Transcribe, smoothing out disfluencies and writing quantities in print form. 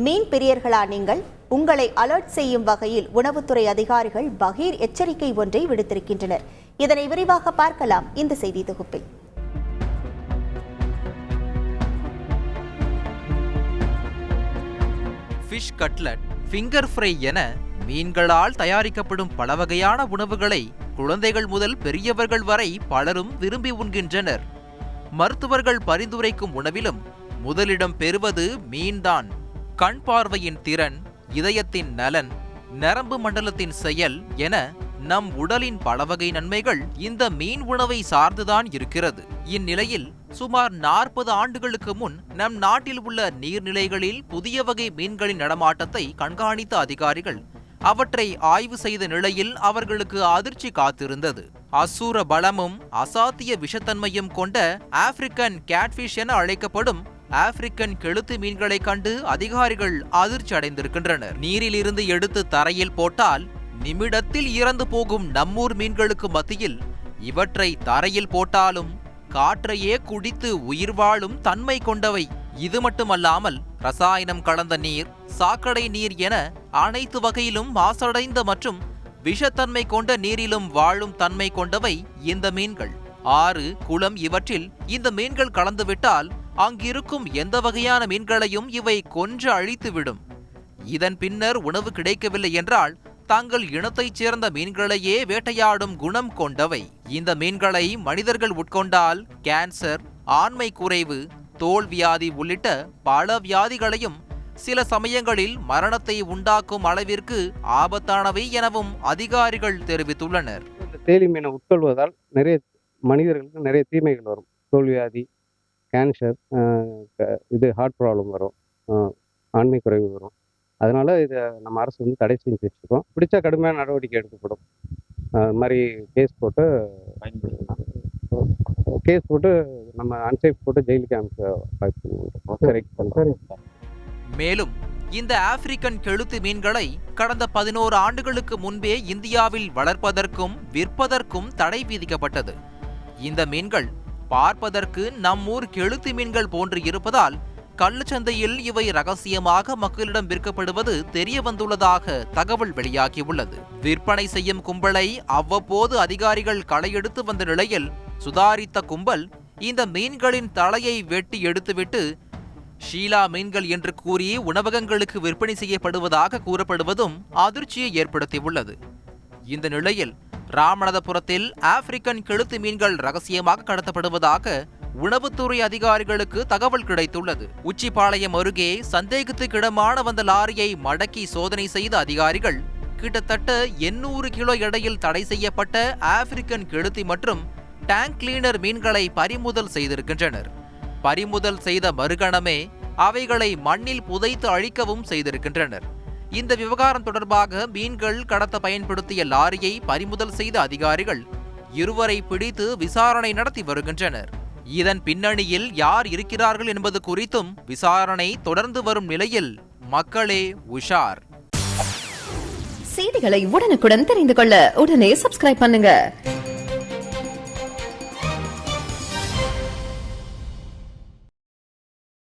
மீன் பிரியர்களா நீங்கள்? உங்களை அலர்ட் செய்யும் வகையில் உணவுத்துறை அதிகாரிகள் பகீர் எச்சரிக்கை ஒன்றை விடுத்திருக்கின்றனர். இதனை விரிவாக பார்க்கலாம் இந்த செய்தி தொகுப்பில். ஃபிஷ் கட்லட், ஃபிங்கர் ஃப்ரை என மீன்களால் தயாரிக்கப்படும் பல வகையான உணவுகளை குழந்தைகள் முதல் பெரியவர்கள் வரை பலரும் விரும்பி உண்கின்றனர். மருத்துவர்கள் பரிந்துரைக்கும் உணவிலும் முதலிடம் பெறுவது மீன்தான். கண் பார்வையின் திறன், இதயத்தின் நலன், நரம்பு மண்டலத்தின் செயல் என நம் உடலின் பல வகை நன்மைகள் இந்த மீன் உணவை சார்ந்துதான் இருக்கிறது. இந்நிலையில் சுமார் 40 ஆண்டுகளுக்கு முன் நம் நாட்டில் உள்ள நீர்நிலைகளில் புதிய வகை மீன்களின் நடமாட்டத்தை கண்காணித்த அதிகாரிகள் அவற்றை ஆய்வு செய்த நிலையில் அவர்களுக்கு அதிர்ச்சி காத்திருந்தது. அசூர பலமும் அசாத்திய விஷத்தன்மையும் கொண்ட ஆப்பிரிக்கன் கேட்ஃபிஷ் என அழைக்கப்படும் ஆப்பிரிக்கன் கெளுத்தி மீன்களை கண்டு அதிகாரிகள் அதிர்ச்சி அடைந்திருக்கின்றனர். நீரில் இருந்து எடுத்து தரையில் போட்டால் நிமிடத்தில் இறந்து போகும் நம்மூர் மீன்களுக்கு மத்தியில் இவற்றை தரையில் போட்டாலும் காற்றையே குடித்து உயிர் வாழும் தன்மை கொண்டவை. இது மட்டுமல்லாமல் ரசாயனம் கலந்த நீர், சாக்கடை நீர் என அனைத்து வகையிலும் மாசடைந்த மற்றும் விஷத்தன்மை கொண்ட நீரிலும் வாழும் தன்மை கொண்டவை இந்த மீன்கள். ஆறு, குளம் இவற்றில் இந்த மீன்கள் கலந்துவிட்டால் அங்கிருக்கும் எந்த வகையான மீன்களையும் இவை கொன்று அழித்துவிடும். இதன் பின்னர் உணவு கிடைக்கவில்லை என்றால் தங்கள் இனத்தைச் சேர்ந்த மீன்களையே வேட்டையாடும் குணம் கொண்டவை. இந்த மீன்களை மனிதர்கள் உட்கொண்டால் கேன்சர், ஆண்மை குறைவு, தோல் வியாதி உள்ளிட்ட பல வியாதிகளையும் சில சமயங்களில் மரணத்தை உண்டாக்கும் அளவிற்கு ஆபத்தானவை எனவும் அதிகாரிகள் தெரிவித்துள்ளனர். தேலி மீனை உட்கொள்வதால் மனிதர்களுக்கு நிறைய தீமைகள் வரும். தோல் வியாதி, கேன்சர், ஹார்ட் ப்ராப்ளம் வரும், ஆண்மை குறைவு வரும். அதனால இதை நம்ம அரசு தடை செஞ்சு வச்சுருக்கோம். பிடிச்சா கடுமையான நடவடிக்கை எடுக்கப்படும். அது மாதிரி கேஸ் போட்டு நம்ம அன்சேஃப் போட்டு ஜெயிலுக்கு அனுப்ப. மேலும் இந்த ஆப்பிரிக்கன் கெளுத்தி மீன்களை கடந்த 11 ஆண்டுகளுக்கு முன்பே இந்தியாவில் வளர்ப்பதற்கும் விற்பதற்கும் தடை விதிக்கப்பட்டது. இந்த மீன்கள் பார்ப்பதற்கு நம்மூர் கெளுத்தி மீன்கள் போன்று இருப்பதால் கள்ளச்சந்தையில் இவை ரகசியமாக மக்களிடம் விற்கப்படுவது தெரிய வந்துள்ளதாக தகவல் வெளியாகியுள்ளது. விற்பனை செய்யும் கும்பலை அவ்வப்போது அதிகாரிகள் களையெடுத்து வந்த நிலையில் சுதாரித்த கும்பல் இந்த மீன்களின் தலையை வெட்டி எடுத்துவிட்டு ஷீலா மீன்கள் என்று கூறி உணவகங்களுக்கு விற்பனை செய்யப்படுவதாக கூறப்படுவதும் அதிர்ச்சியை ஏற்படுத்தியுள்ளது. இந்த நிலையில் ராமநாதபுரத்தில் ஆப்பிரிக்கன் கெளுத்தி மீன்கள் ரகசியமாக கடத்தப்படுவதாக உணவுத்துறை அதிகாரிகளுக்கு தகவல் கிடைத்துள்ளது. உச்சிபாளையம் அருகே சந்தேகத்துக்கிடமான வந்த லாரியை மடக்கி சோதனை செய்த அதிகாரிகள் கிட்டத்தட்ட 800 கிலோ எடையில் தடை செய்யப்பட்ட ஆப்பிரிக்கன் கெளுத்தி மற்றும் டேங்க் கிளீனர் மீன்களை பறிமுதல் செய்திருக்கின்றனர். பறிமுதல் செய்த மறுகணமே அவைகளை மண்ணில் புதைத்து அழிக்கவும் செய்திருக்கின்றனர். இந்த விவகாரம் தொடர்பாக மீன்கள் கடத்த பயன்படுத்திய லாரியை பறிமுதல் செய்த அதிகாரிகள் இருவரை பிடித்து விசாரணை நடத்தி வருகின்றனர். இதன் பின்னணியில் யார் இருக்கிறார்கள் என்பது குறித்தும் விசாரணை தொடர்ந்து வரும் நிலையில் மக்களே உஷார். செய்திகளை உடனுக்குடன் தெரிந்து கொள்ள உடனே சப்ஸ்கிரைப் பண்ணுங்க.